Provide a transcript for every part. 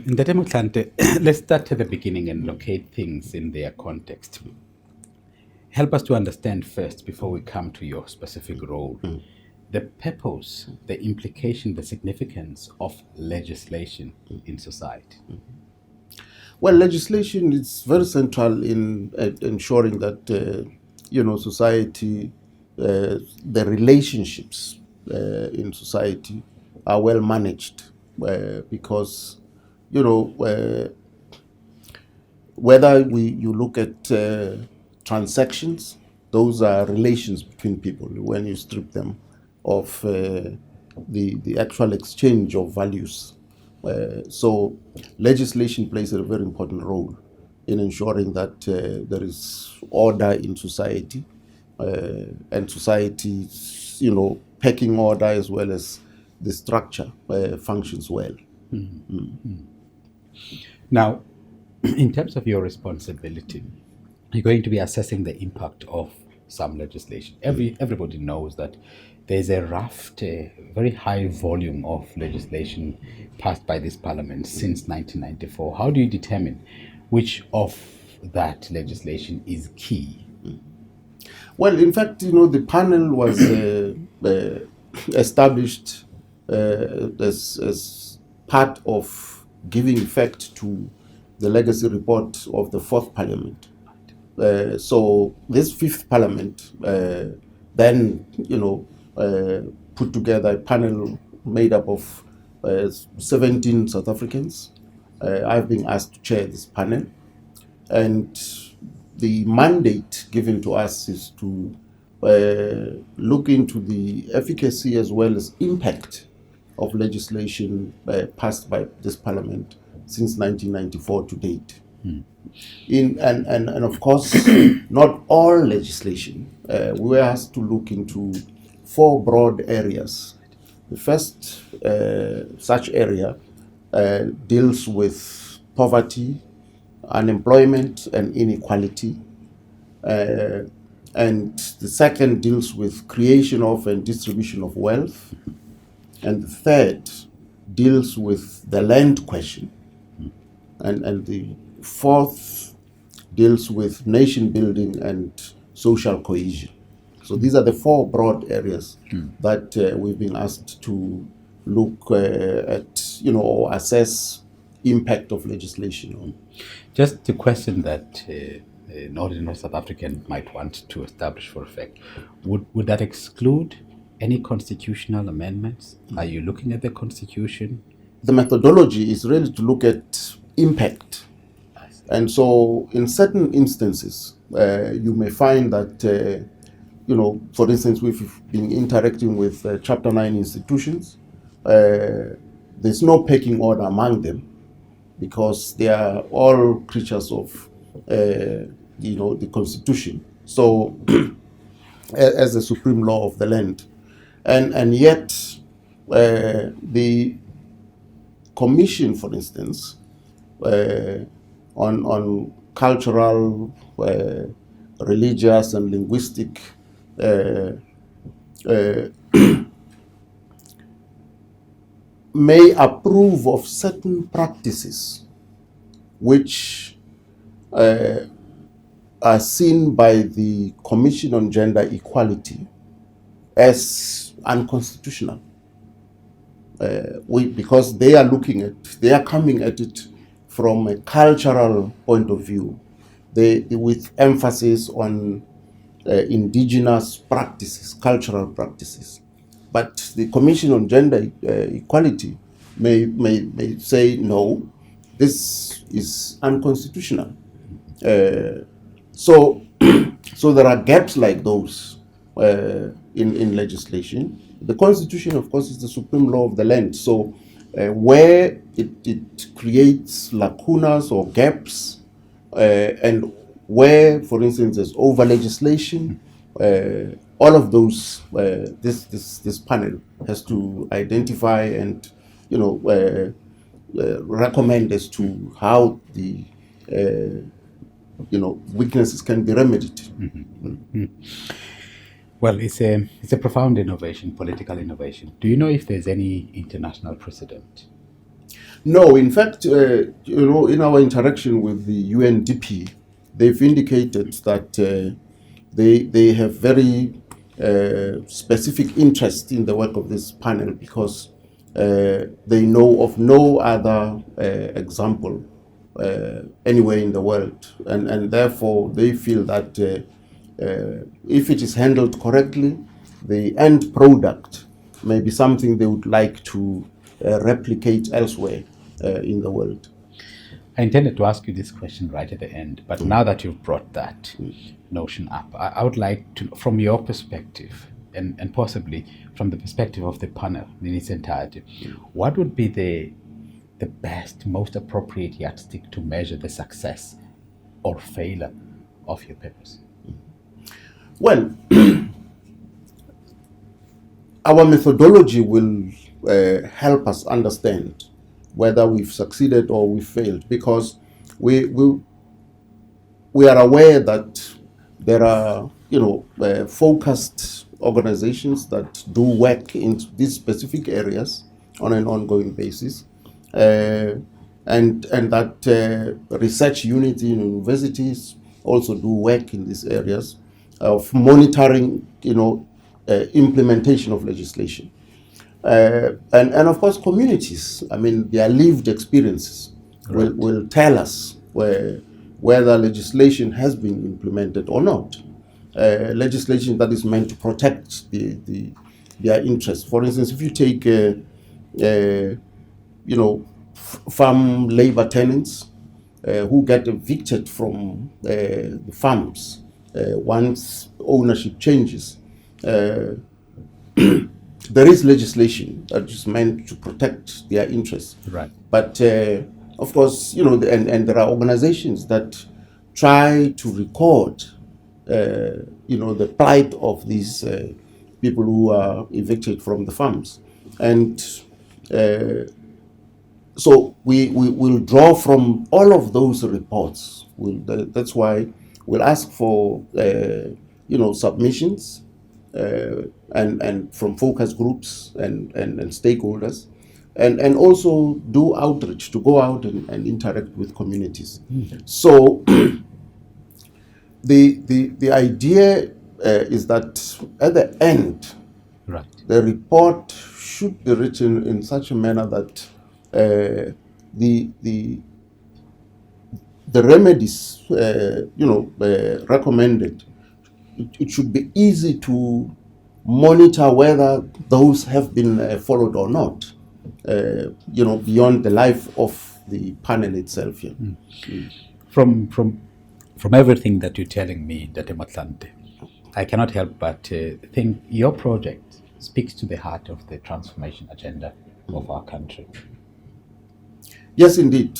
In the Motlanthe, let's start at the beginning and locate things in their context. Help us to understand first, before we come to your specific role, the purpose, the implication, the significance of legislation in society. Well, legislation is very central in ensuring that society, the relationships in society are well managed, because whether you look at transactions, those are relations between people. When you strip them of the actual exchange of values. So legislation plays a very important role in ensuring that there is order in society, and society, pecking order as well as the structure functions well. Now, in terms of your responsibility, you're going to be assessing the impact of some legislation. Everybody knows that there's a raft, a very high volume of legislation passed by this parliament since 1994. How do you determine which of that legislation is key? Well, in fact, the panel was established as part of giving effect to the legacy report of the fourth parliament. So this fifth parliament then, put together a panel made up of 17 South Africans. I've been asked to chair this panel, and the mandate given to us is to look into the efficacy as well as impact of legislation passed by this parliament since 1994 to date. And of course, not all legislation. We were asked to look into four broad areas. The first such area deals with poverty, unemployment, and inequality. And the second deals with creation of and distribution of wealth. And the third deals with the land question. And the fourth deals with nation building and social cohesion. So these are the four broad areas that we've been asked to look at, or assess impact of legislation on. Just the question that an ordinary South African might want to establish for effect, would that exclude any constitutional amendments? Are you looking at the constitution? The methodology is really to look at impact. And so in certain instances, you may find that, for instance, we've been interacting with Chapter 9 institutions. There's no pecking order among them because they are all creatures of, the Constitution. So as the supreme law of the land. And yet the commission, for instance, on cultural, religious, and linguistic may approve of certain practices which are seen by the Commission on Gender Equality as unconstitutional. Because they are coming at it from a cultural point of view, with emphasis on indigenous practices, cultural practices. But the Commission on Gender Equality may say, no, this is unconstitutional. So there are gaps like those in legislation. The Constitution, of course, is the supreme law of the land. So where it creates lacunas or gaps, and where, for instance, there's over legislation, all of those, this panel has to identify and recommend as to how the weaknesses can be remedied. Well, it's a profound innovation, political innovation. Do you know if there's any international precedent? No, in fact, in our interaction with the UNDP, they've indicated that they have very specific interest in the work of this panel because they know of no other example anywhere in the world, and therefore they feel that if it is handled correctly, the end product may be something they would like to replicate elsewhere in the world. I intended to ask you this question right at the end, but now that you've brought that notion up, I would like to, from your perspective, and possibly from the perspective of the panel in its entirety, what would be the best, most appropriate yardstick to measure the success or failure of your purpose? Well, our methodology will help us understand whether we've succeeded or we failed, because we are aware that there are focused organizations that do work in these specific areas on an ongoing basis, and that research units in universities also do work in these areas of monitoring implementation of legislation. And of course, communities, I mean, their lived experiences will tell us whether legislation has been implemented or not. Legislation that is meant to protect their interests. For instance, if you take, farm labor tenants who get evicted from the farms once ownership changes, there is legislation that is meant to protect their interests. Right. But of course, and there are organizations that try to record, the plight of these people who are evicted from the farms. And so we will draw from all of those reports. That's why we'll ask for, submissions and from focus groups and stakeholders, and also do outreach, to go out and interact with communities. So the idea is that at the end, Right. the report should be written in such a manner that the remedies recommended, it should be easy to monitor whether those have been followed or not, beyond the life of the panel itself. Yeah. From everything that you're telling me, Dr. Motlanthe, I cannot help but think your project speaks to the heart of the transformation agenda of our country. Yes, indeed.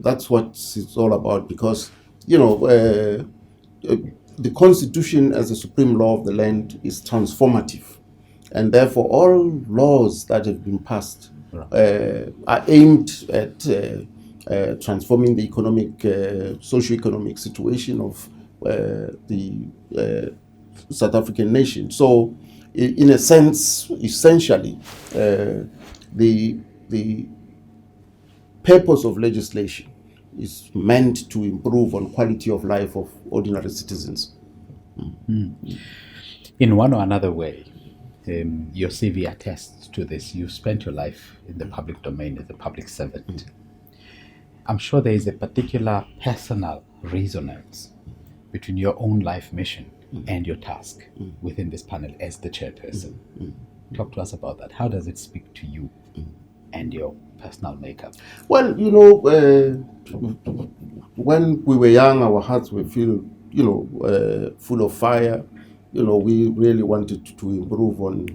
That's what it's all about, because, the Constitution as a supreme law of the land is transformative. And therefore, all laws that have been passed are aimed at transforming the socio-economic situation of the South African nation. So, in a sense, essentially, the purpose of legislation is meant to improve on quality of life of ordinary citizens. In one or another way, your CV attests to this. You've spent your life in the public domain as a public servant. I'm sure there is a particular personal resonance between your own life mission and your task within this panel as the chairperson. Talk to us about that. How does it speak to you and your personal makeup? Well, when we were young, our hearts were filled, full of fire. We really wanted to improve on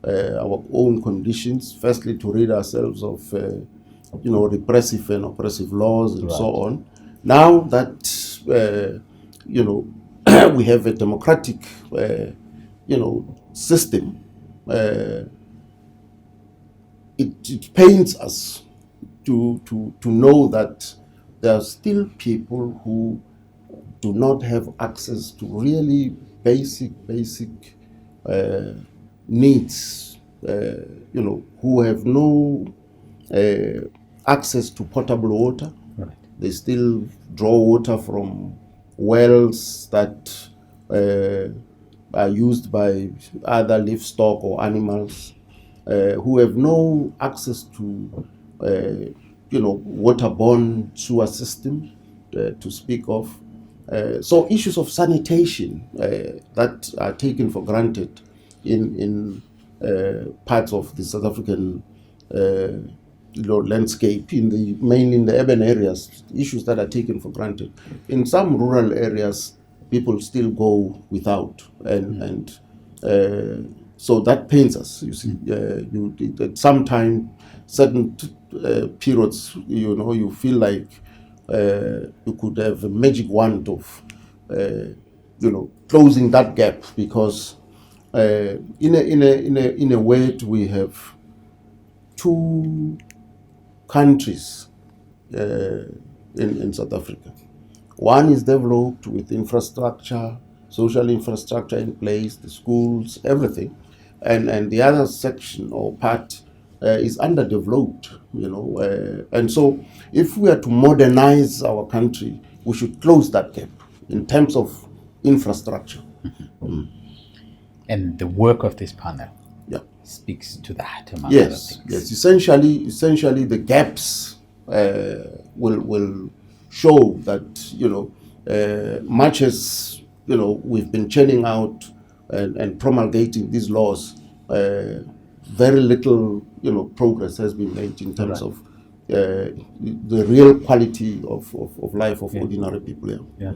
our own conditions. Firstly, to rid ourselves of, repressive and oppressive laws and so on. Now that, we have a democratic, system, it pains us to know that there are still people who do not have access to really basic needs, who have no access to potable water. Right. They still draw water from wells that are used by other livestock or animals who have no access to, waterborne sewer system to speak of. So issues of sanitation that are taken for granted in parts of the South African landscape, mainly in the urban areas, issues that are taken for granted. In some rural areas, people still go without, and so that pains us. You see, at some time, certain periods, you feel like you could have a magic wand of, closing that gap, because in a word, we have two countries in South Africa. One is developed with infrastructure, social infrastructure in place, the schools, everything, and the other section or part is underdeveloped. And so if we are to modernize our country, we should close that gap in terms of infrastructure. And the work of this panel speaks to that, among other Yes, things. yes. Essentially, the gaps will show that much as we've been churning out and promulgating these laws, very little progress has been made in terms of the real quality of life of ordinary people. Yeah.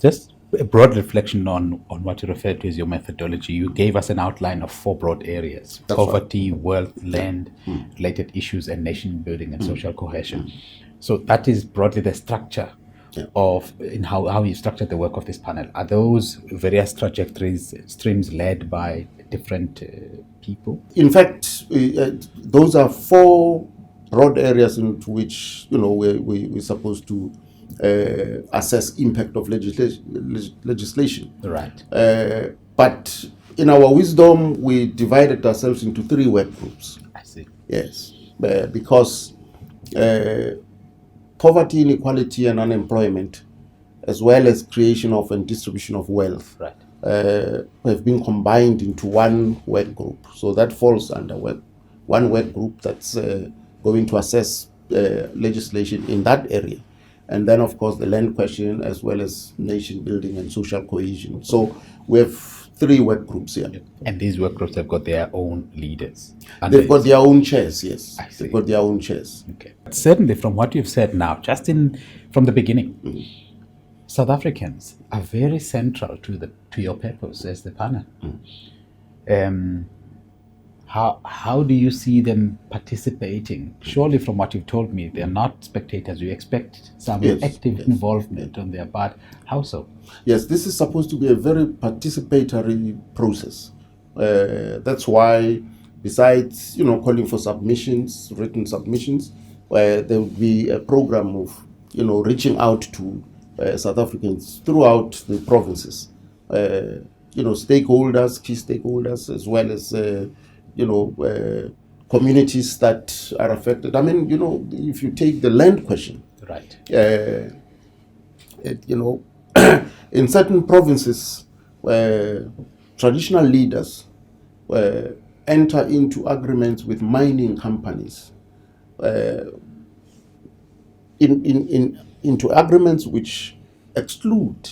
Just a broad reflection on what you referred to as your methodology. You gave us an outline of 4 broad areas: That's poverty, wealth, land, related issues, and nation building and social cohesion. So that is broadly the structure of in how you structured the work of this panel. Are those various trajectories, streams led by different people? In fact, those are 4 broad areas into which we're supposed to assess impact of legislation. Right. But in our wisdom, we divided ourselves into 3 work groups. I see. Yes, because poverty, inequality, and unemployment, as well as creation of and distribution of wealth, Right. have been combined into one work group. So that falls under one work group that's going to assess legislation in that area. And then, of course, the land question, as well as nation building and social cohesion. So we have 3 work groups here. And these work groups have got their own leaders. They've got their own chairs, yes. I see. They've got their own chairs. Okay. Certainly, from what you've said now, just from the beginning, South Africans are very central to your purpose as the panel. How do you see them participating? Surely, from what you've told me, they're not spectators. You expect some active involvement on their part. How so? Yes, this is supposed to be a very participatory process. That's why, besides calling for submissions, written submissions, there will be a program of reaching out to South Africans throughout the provinces. Stakeholders, key stakeholders, as well as communities that are affected. I mean, if you take the land question, right? In certain provinces, traditional leaders enter into agreements with mining companies, into agreements which exclude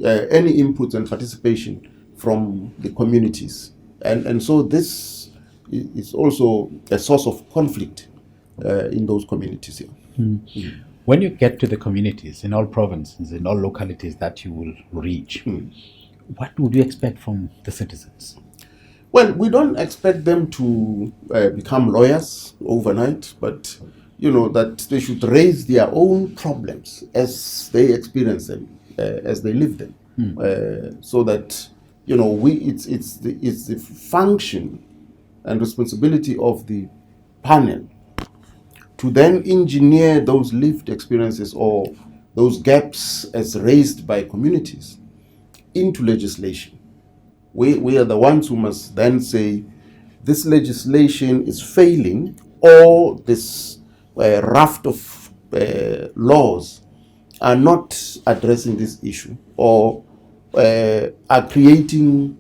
any inputs and participation from the communities. And so this is also a source of conflict in those communities here. When you get to the communities in all provinces, in all localities that you will reach, what would you expect from the citizens? Well, we don't expect them to become lawyers overnight, but that they should raise their own problems as they experience them, as they live them, so that it's the function and responsibility of the panel to then engineer those lived experiences or those gaps as raised by communities into legislation. We are the ones who must then say this legislation is failing, or this raft of laws are not addressing this issue, or are creating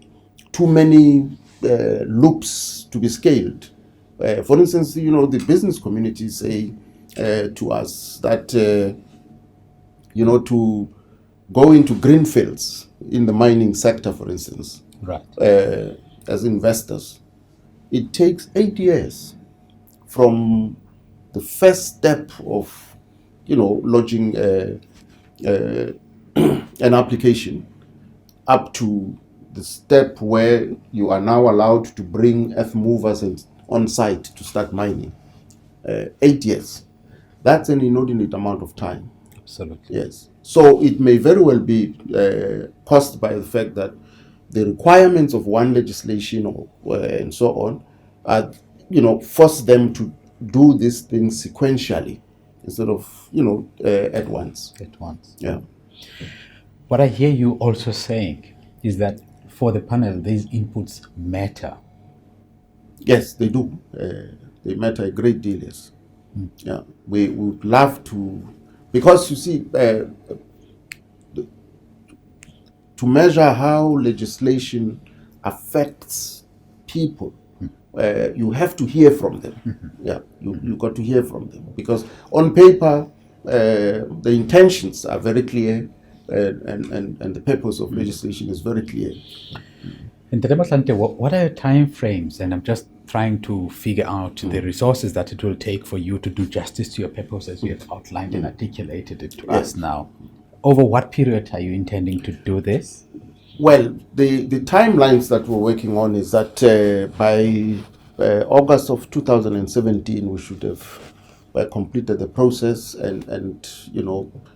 too many loops to be scaled. For instance, the business community say to us that, to go into green fields in the mining sector, for instance, Right. as investors, it takes 8 years from the first step of, lodging an application up to the step where you are now allowed to bring earth movers on site to start mining. 8 years. That's an inordinate amount of time. Absolutely. Yes. So it may very well be caused by the fact that the requirements of one legislation and so on are, force them to do these things sequentially instead of, at once. At once. Yeah. What I hear you also saying is that for the panel, these inputs matter. Yes, they do. They matter a great deal, yes. Yeah. We would love to, because you see, to measure how legislation affects people, you have to hear from them. Yeah, you got to hear from them, because on paper the intentions are very clear, and the purpose of legislation is very clear. And Motlanthe, what are your time frames? And I'm just trying to figure out the resources that it will take for you to do justice to your purpose as you have outlined and articulated it to us now. Over what period are you intending to do this? Well, the timelines that we're working on is that by August of 2017, we should have completed the process and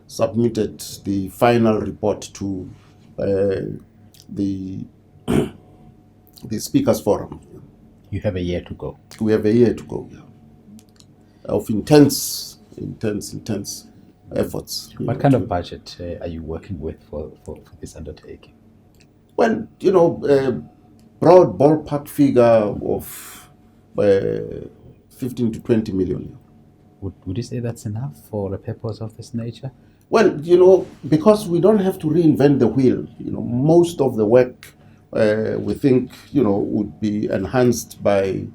submitted the final report to the Speakers Forum. You have a year to go. We have a year to go, of intense efforts. What kind of budget are you working with for this undertaking? Well, broad ballpark figure of 15 to 20 million. Would you say that's enough for a purpose of this nature? Well, because we don't have to reinvent the wheel. Most of the work we think, would be enhanced by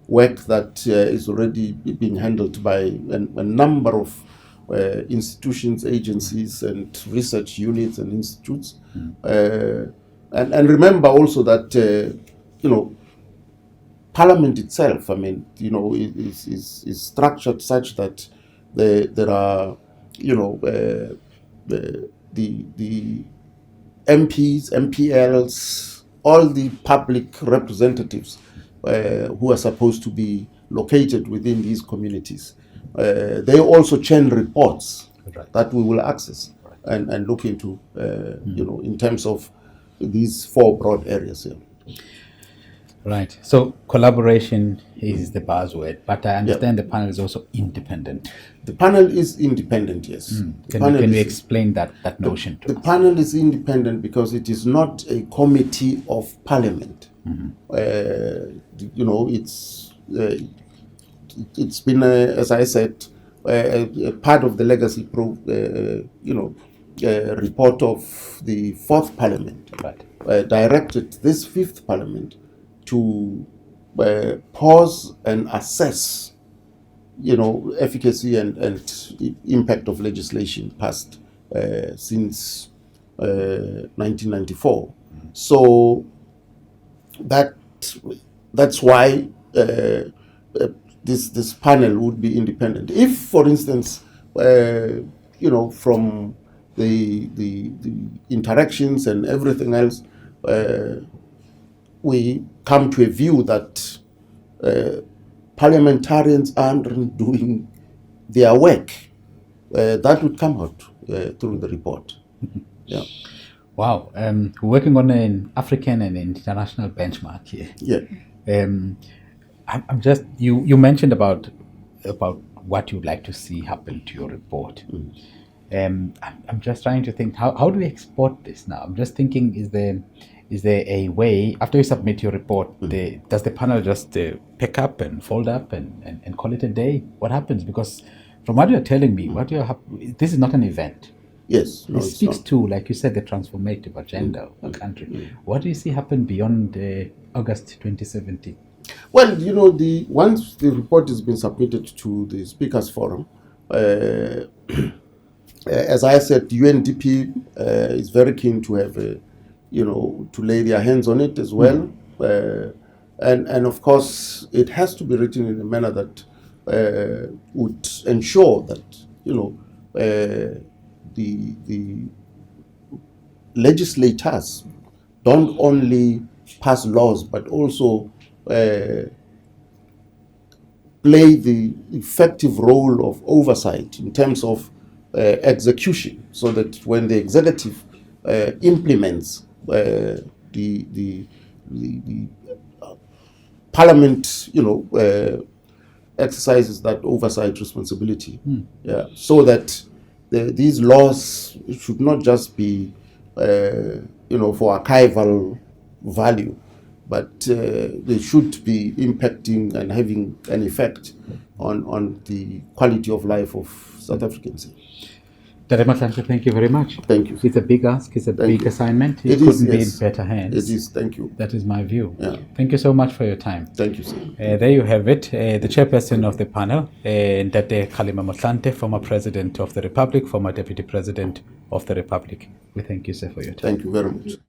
work that is already being handled by a number of institutions, agencies, and research units and institutes. And remember also that, Parliament itself, is structured such that there are, the MPs, MPLs, all the public representatives who are supposed to be located within these communities. They also churn reports that we will access and look into, in terms of these four broad areas here. Right. So collaboration is the buzzword, but I understand the panel is also independent. The panel is independent, yes. Can you explain that notion to us? The panel is independent because it is not a committee of Parliament. It's been, as I said, a part of the legacy report of the fourth Parliament. Right. Directed this fifth Parliament to pause and assess, efficacy and impact of legislation passed since 1994. So that's why this panel would be independent. If, for instance, from the interactions and everything else, we come to a view that parliamentarians aren't doing their work, that would come out through the report. Yeah. Wow. We're working on an African and international benchmark here. Yeah. I'm just you mentioned about what you'd like to see happen to your report. I'm just trying to think how do we export this now? I'm just thinking, is there a way, after you submit your report, does the panel just pick up and fold up and call it a day? What happens? Because From what you're telling me, this is not an event. Yes. No, It it's speaks not. to, like you said, the transformative agenda of the country. What do you see happen beyond August 2017? Well, once the report has been submitted to the Speakers Forum, as I said, UNDP is very keen to have, to lay their hands on it as well. And of course, it has to be written in a manner that would ensure that, the legislators don't only pass laws, but also play the effective role of oversight in terms of execution, so that when the executive implements the Parliament, exercises that oversight responsibility. Yeah, so that these laws should not just be, for archival value, but they should be impacting and having an effect on the quality of life of South Africans. Dr. Motlanthe, thank you very much. Thank you. It's a big ask. It's a big assignment. It is, couldn't be yes. in better hands. It is. Thank you. That is my view. Yeah. Thank you so much for your time. Thank you, sir. There you have it. The chairperson of the panel, Dr. Kgalema Motlanthe, former President of the Republic, former Deputy President of the Republic. We thank you, sir, for your time. Thank you very much.